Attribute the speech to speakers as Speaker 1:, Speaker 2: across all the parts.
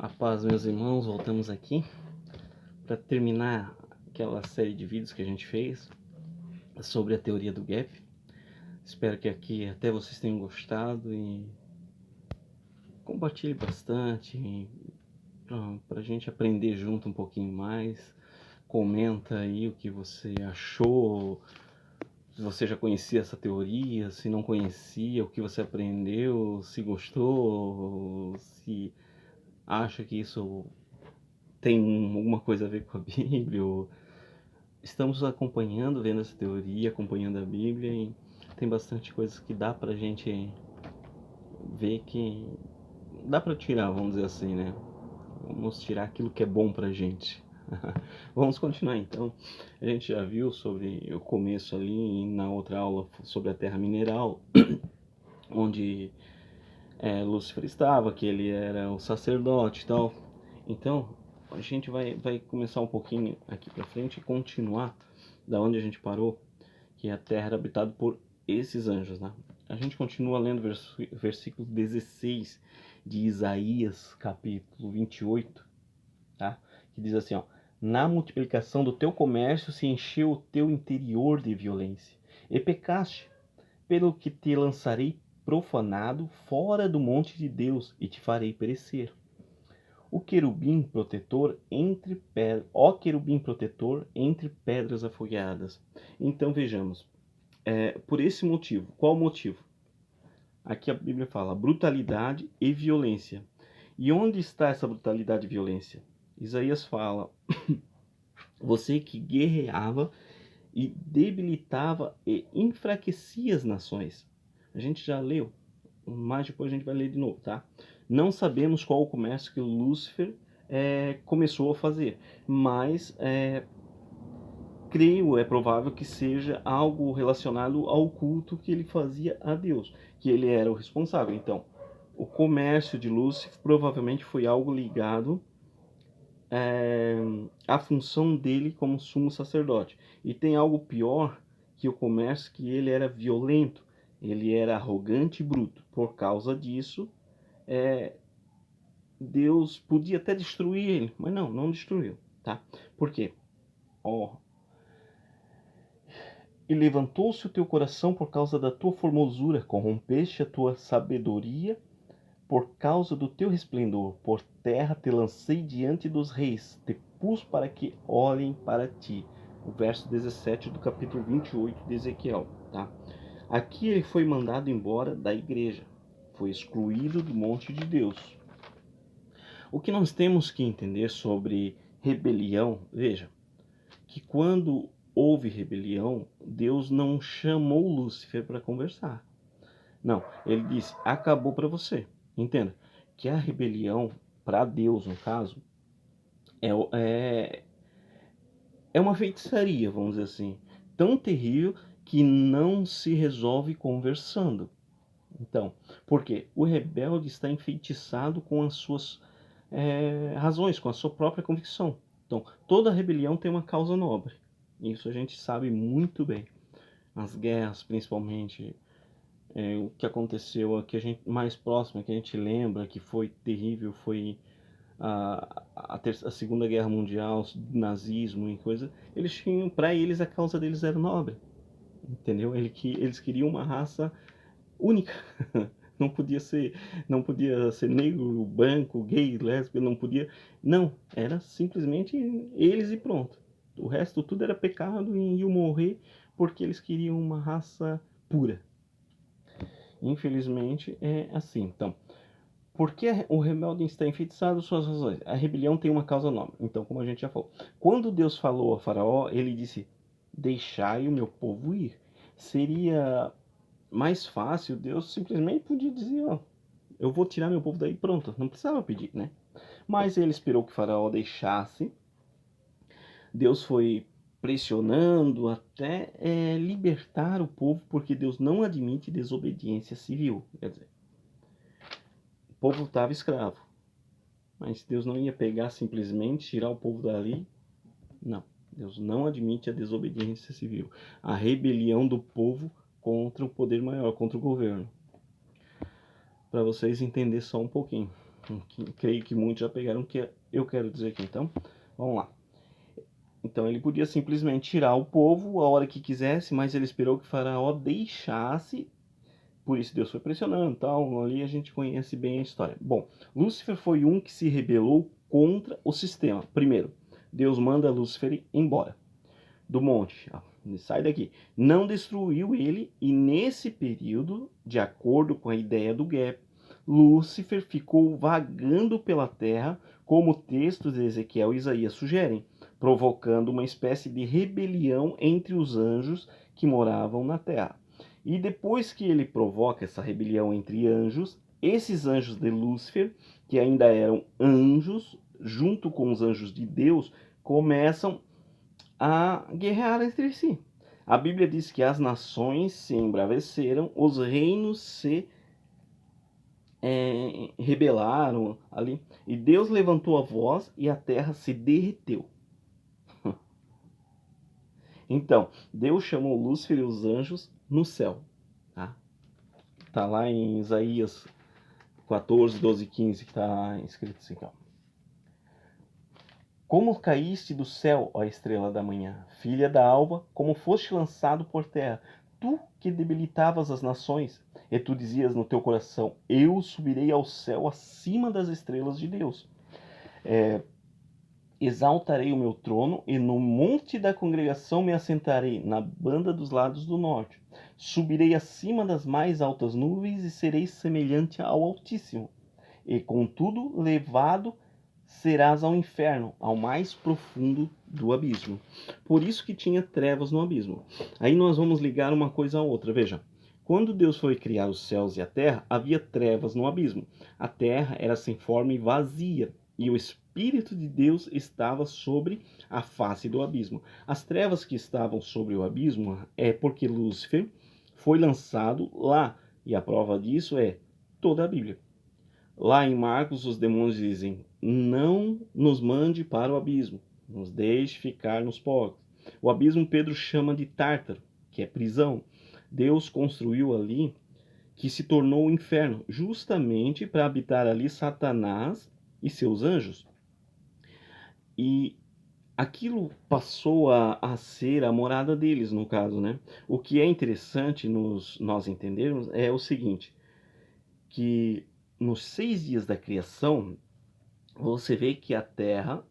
Speaker 1: A paz, meus irmãos, voltamos aqui para terminar aquela série de vídeos que a gente fez sobre a teoria do gap. Espero que aqui até vocês tenham gostado e compartilhe bastante para a gente aprender junto um pouquinho mais. Comenta aí o que você achou, se você já conhecia essa teoria, se não conhecia, o que você aprendeu, se gostou, se acha que isso tem alguma coisa a ver com a Bíblia. Estamos acompanhando, vendo essa teoria, acompanhando a Bíblia, e tem bastante coisas que dá pra gente ver que dá pra tirar, vamos dizer assim, né? Vamos tirar aquilo que é bom pra gente. Vamos continuar então. A gente já viu sobre o começo ali, na outra aula, sobre a terra mineral, onde Lúcifer estava, que ele era o sacerdote e tal. Então, a gente vai começar um pouquinho aqui pra frente e continuar da onde a gente parou, que a terra era habitada por esses anjos, né? A gente continua lendo versículo 16 de Isaías, capítulo 28, tá? Que diz assim, ó: na multiplicação do teu comércio se encheu o teu interior de violência, e pecaste, pelo que te lançarei profanado fora do monte de Deus, e te farei perecer. O querubim protetor entre querubim protetor entre pedras afogueadas. Então vejamos, por esse motivo. Qual o motivo? Aqui a Bíblia fala brutalidade e violência. E onde está essa brutalidade e violência? Isaías fala: você que guerreava e debilitava e enfraquecia as nações. A gente já leu, mas depois a gente vai ler de novo, tá? Não sabemos qual o comércio que Lúcifer começou a fazer, mas creio, é provável que seja algo relacionado ao culto que ele fazia a Deus, que ele era o responsável. Então, o comércio de Lúcifer provavelmente foi algo ligado à função dele como sumo sacerdote. E tem algo pior que o comércio, que ele era violento, ele era arrogante e bruto. Por causa disso, Deus podia até destruir ele, mas não destruiu, tá? Por quê? E levantou-se o teu coração por causa da tua formosura, corrompeste a tua sabedoria por causa do teu resplendor. Por terra te lancei diante dos reis, te pus para que olhem para ti. O verso 17 do capítulo 28 de Ezequiel, tá? Aqui ele foi mandado embora da igreja, foi excluído do monte de Deus. O que nós temos que entender sobre rebelião, veja, que quando houve rebelião, Deus não chamou Lúcifer para conversar. Não, ele disse: acabou para você. Entenda que a rebelião, para Deus no caso, é uma feitiçaria, vamos dizer assim, tão terrível que não se resolve conversando. Então, por quê? O rebelde está enfeitiçado com as suas razões, com a sua própria convicção. Então, toda rebelião tem uma causa nobre. Isso a gente sabe muito bem. As guerras, principalmente, o que aconteceu, a que a gente mais próxima, que a gente lembra que foi terrível, foi a Segunda Guerra Mundial, nazismo e coisa. Eles tinham, para eles, a causa deles era nobre, entendeu? Eles queriam uma raça única. Não podia ser negro, branco, gay, lésbica, não podia. Não, era simplesmente eles e pronto. O resto tudo era pecado e iam morrer porque eles queriam uma raça pura. Infelizmente é assim. Então, por que o rebelde está enfeitiçado? Suas razões. A rebelião tem uma causa nobre. Então, como a gente já falou, quando Deus falou a Faraó, ele disse: deixai o meu povo ir. Seria mais fácil, Deus simplesmente podia dizer: ó, eu vou tirar meu povo daí, pronto, não precisava pedir, né? Mas ele esperou que o Faraó deixasse. Deus foi pressionando até libertar o povo, porque Deus não admite desobediência civil. Quer dizer, o povo estava escravo, mas Deus não ia pegar simplesmente, tirar o povo dali. Não, Deus não admite a desobediência civil, a rebelião do povo contra o poder maior, contra o governo. Para vocês entenderem só um pouquinho. Creio que muitos já pegaram o que eu quero dizer aqui. Então, vamos lá. Então ele podia simplesmente tirar o povo a hora que quisesse, mas ele esperou que Faraó deixasse. Por isso Deus foi pressionando, tal. Ali a gente conhece bem a história. Bom, Lúcifer foi um que se rebelou contra o sistema. Primeiro, Deus manda Lúcifer embora do monte. Sai daqui. Não destruiu ele, e nesse período, de acordo com a ideia do Gap, Lúcifer ficou vagando pela terra, como textos de Ezequiel e Isaías sugerem, provocando uma espécie de rebelião entre os anjos que moravam na terra. E depois que ele provoca essa rebelião entre anjos, esses anjos de Lúcifer, que ainda eram anjos, junto com os anjos de Deus, começam a guerrear entre si. A Bíblia diz que as nações se embraveceram, os reinos se rebelaram ali, e Deus levantou a voz e a terra se derreteu. Então, Deus chamou Lúcifer e os anjos no céu. Tá lá em Isaías 14, 12 e 15 que está escrito assim, ó. Como caíste do céu, ó estrela da manhã, filha da alva, como foste lançado por terra, tu que debilitavas as nações, e tu dizias no teu coração, eu subirei ao céu acima das estrelas de Deus. Exaltarei o meu trono, e no monte da congregação me assentarei, na banda dos lados do norte. Subirei acima das mais altas nuvens, e serei semelhante ao Altíssimo. E contudo, levado serás ao inferno, ao mais profundo do abismo. Por isso que tinha trevas no abismo. Aí nós vamos ligar uma coisa a outra. Veja, quando Deus foi criar os céus e a terra, havia trevas no abismo. A terra era sem forma e vazia, e o Espírito de Deus estava sobre a face do abismo. As trevas que estavam sobre o abismo é porque Lúcifer foi lançado lá, e a prova disso é toda a Bíblia. Lá em Marcos, os demônios dizem, não nos mande para o abismo, nos deixe ficar nos porcos. O abismo Pedro chama de Tártaro, que é prisão. Deus construiu ali, que se tornou o inferno, justamente para habitar ali Satanás e seus anjos. E aquilo passou a ser a morada deles, no caso, né? O que é interessante nós entendermos é o seguinte, que nos 6 dias da criação, você vê que a Terra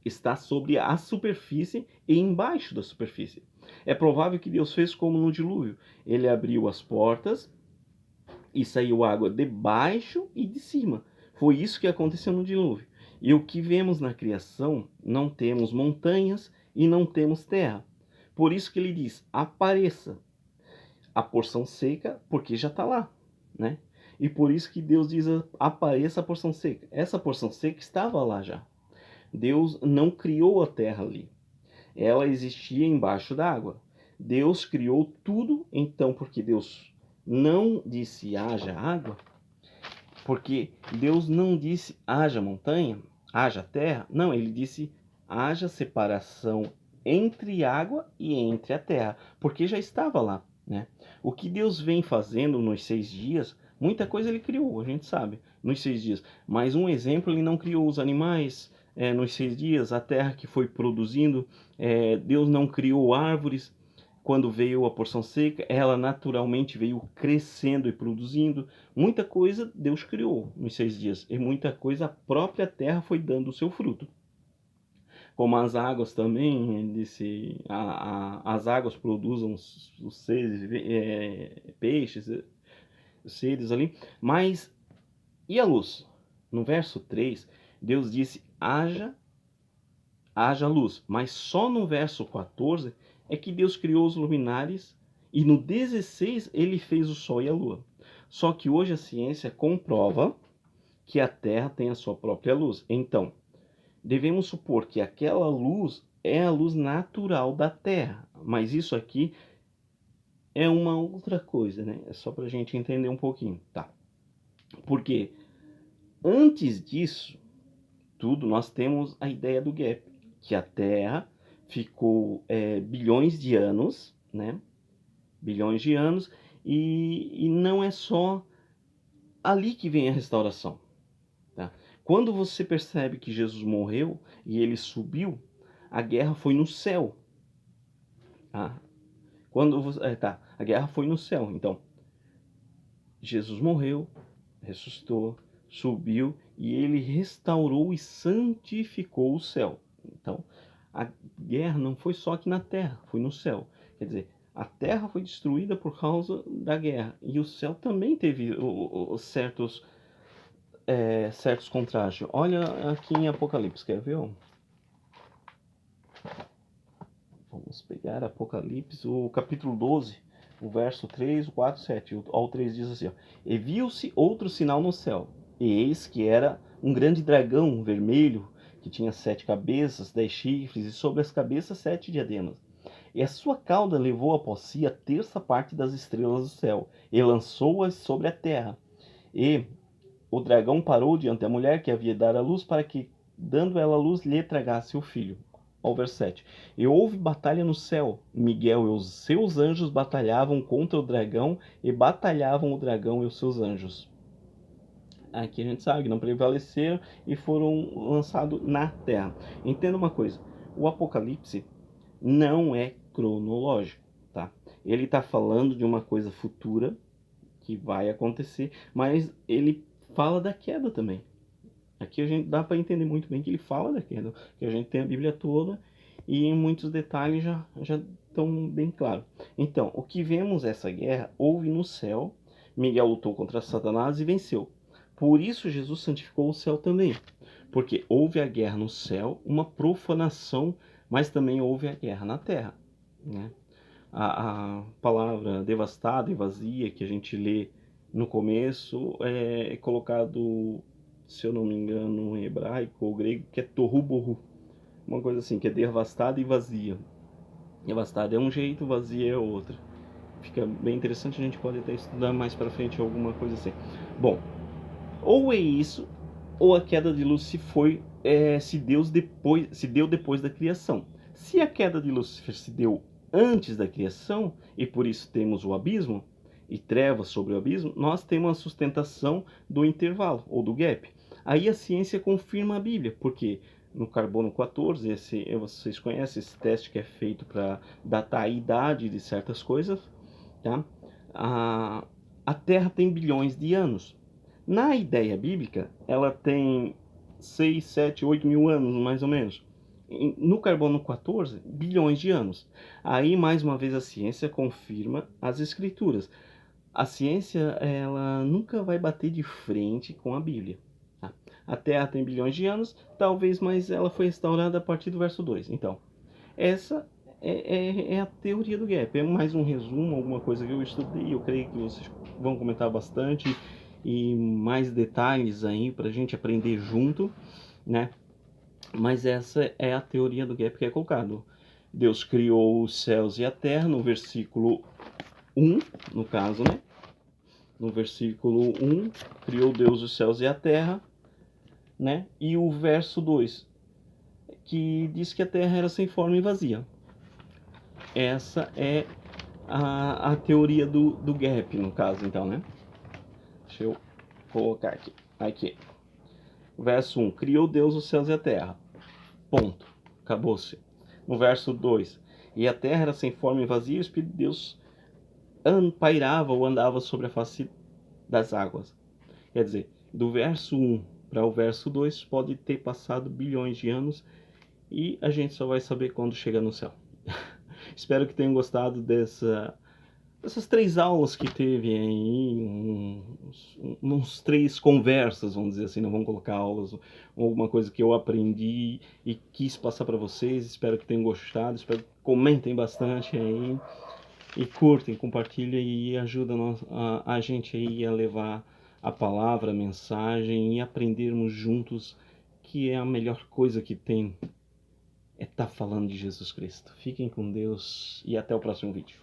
Speaker 1: está sobre a superfície e embaixo da superfície. É provável que Deus fez como no dilúvio. Ele abriu as portas e saiu água debaixo e de cima. Foi isso que aconteceu no dilúvio. E o que vemos na criação, não temos montanhas e não temos terra. Por isso que ele diz, apareça a porção seca, porque já está lá, né? E por isso que Deus diz, apareça a porção seca. Essa porção seca estava lá já. Deus não criou a terra ali. Ela existia embaixo da água. Deus criou tudo, então, porque Deus não disse haja água, porque Deus não disse haja montanha, haja terra. Não, ele disse haja separação entre água e entre a terra, porque já estava lá, né? O que Deus vem fazendo nos 6 dias, muita coisa ele criou, a gente sabe, nos 6 dias. Mas um exemplo, ele não criou os animais nos 6 dias, a terra que foi produzindo, Deus não criou árvores. Quando veio a porção seca, ela naturalmente veio crescendo e produzindo. Muita coisa Deus criou nos 6 dias, e muita coisa a própria terra foi dando o seu fruto. Como as águas também, as águas produzem os seres, peixes, seres ali. Mas, e a luz? No verso 3, Deus disse, haja luz. Mas só no verso 14 é que Deus criou os luminares, e no 16 ele fez o sol e a lua. Só que hoje a ciência comprova que a Terra tem a sua própria luz. Então, devemos supor que aquela luz é a luz natural da Terra. Mas isso aqui é uma outra coisa, né? É só para a gente entender um pouquinho, tá? Porque antes disso, tudo, nós temos a ideia do gap, que a Terra ficou bilhões de anos, né? Bilhões de anos, e não é só ali que vem a restauração. Tá? Quando você percebe que Jesus morreu e ele subiu, a guerra foi no céu. Tá? A guerra foi no céu. Então, Jesus morreu, ressuscitou, subiu e ele restaurou e santificou o céu. Então, a guerra não foi só aqui na terra, foi no céu. Quer dizer, a terra foi destruída por causa da guerra e o céu também teve certos contrastes. Olha aqui em Apocalipse, quer ver? Vamos pegar Apocalipse, o capítulo 12, o verso 3, o 4, 7. Ao 3 diz assim: ó, e viu-se outro sinal no céu, e eis que era um grande dragão vermelho, que tinha 7 cabeças, 10 chifres, e sobre as cabeças 7 diademas. E a sua cauda levou após si a terça parte das estrelas do céu, e lançou-as sobre a terra. E o dragão parou diante da mulher que havia dado à luz, para que, dando ela a luz, lhe tragasse o filho. Ao verso 7. E houve batalha no céu. Miguel e os seus anjos batalhavam contra o dragão, e batalhavam o dragão e os seus anjos. Aqui a gente sabe que não prevaleceram e foram lançados na terra. Entenda uma coisa: o Apocalipse não é cronológico, tá? Ele está falando de uma coisa futura que vai acontecer, mas ele fala da queda também. Aqui a gente dá para entender muito bem que ele fala da queda, que a gente tem a Bíblia toda e em muitos detalhes já estão bem claros. Então, o que vemos essa guerra houve no céu. Miguel lutou contra Satanás e venceu. Por isso Jesus santificou o céu também, porque houve a guerra no céu, uma profanação, mas também houve a guerra na terra, né? A palavra devastada e vazia que a gente lê no começo é colocado, se eu não me engano, em hebraico ou grego, que é tohu bohu. Uma coisa assim, que é devastada e vazia. Devastada é um jeito, vazia é outro. Fica bem interessante, a gente pode até estudar mais para frente alguma coisa assim. Bom, ou é isso, ou a queda de Lúcifer se deu depois da criação. Se a queda de Lúcifer se deu antes da criação, e por isso temos o abismo e trevas sobre o abismo, nós temos a sustentação do intervalo, ou do gap. Aí a ciência confirma a Bíblia, porque no carbono 14, vocês conhecem esse teste que é feito para datar a idade de certas coisas, tá? A Terra tem bilhões de anos. Na ideia bíblica, ela tem 6, 7, 8 mil anos, mais ou menos. No carbono 14, bilhões de anos. Aí, mais uma vez, a ciência confirma as escrituras. A ciência, ela nunca vai bater de frente com a Bíblia. Tá? A Terra tem bilhões de anos, talvez, mas ela foi restaurada a partir do verso 2. Então, essa é a teoria do gap. É mais um resumo, alguma coisa que eu estudei. Eu creio que vocês vão comentar bastante e mais detalhes aí para a gente aprender junto, né? Mas essa é a teoria do gap que é colocado. Deus criou os céus e a terra, no versículo 1, no caso, né? No versículo 1, criou Deus os céus e a terra, né? E o verso 2, que diz que a terra era sem forma e vazia. Essa é a teoria do gap, no caso, então, né? Deixa eu colocar aqui. Aqui. Verso 1. Criou Deus os céus e a terra. Ponto. Acabou-se. No verso 2. E a terra era sem forma e vazia, e o Espírito de Deus pairava ou andava sobre a face das águas. Quer dizer, do verso 1 para o verso 2 pode ter passado bilhões de anos e a gente só vai saber quando chegar no céu. Espero que tenham gostado dessas 3 aulas que teve aí, uns 3 conversas, vamos dizer assim, não vamos colocar aulas, alguma coisa que eu aprendi e quis passar para vocês. Espero que tenham gostado, espero que comentem bastante aí e curtem, compartilhem e ajudam a gente aí a levar a palavra, a mensagem e aprendermos juntos, que é a melhor coisa que tem, é estar falando de Jesus Cristo. Fiquem com Deus e até o próximo vídeo.